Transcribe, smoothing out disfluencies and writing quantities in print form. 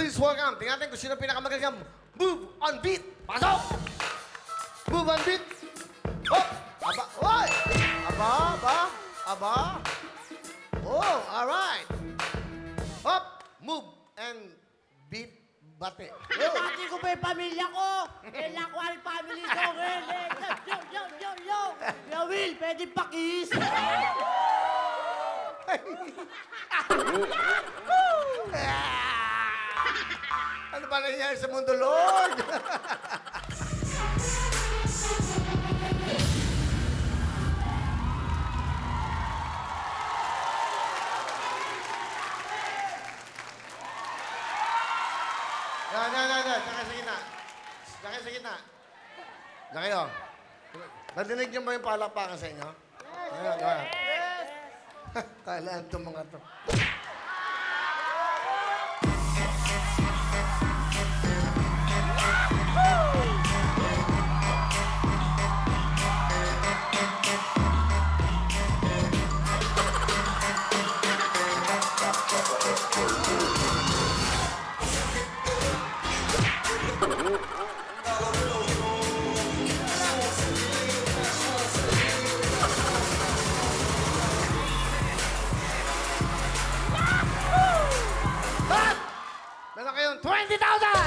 Please welcome. Tingnan natin kung sino pinakamagagang move on beat. Pasok! Move on beat. Hop! Aba! Oy! Aba! Aba! Aba! Oh, alright. Hop! Move and beat bate. Go! Pati ko pa yung pamilya ko. Lakwal family song. Yo. Yo, Will, pwede pakis. Ano ba nangyayari sa mundo, Lord? Yan. Saka sa gitna. Saka sa gitna. Diyan kayo. Nadinig niyo ba yung palakpakan sa inyo? Yes! Kalaan itong mga to. Meron kayong 20,000!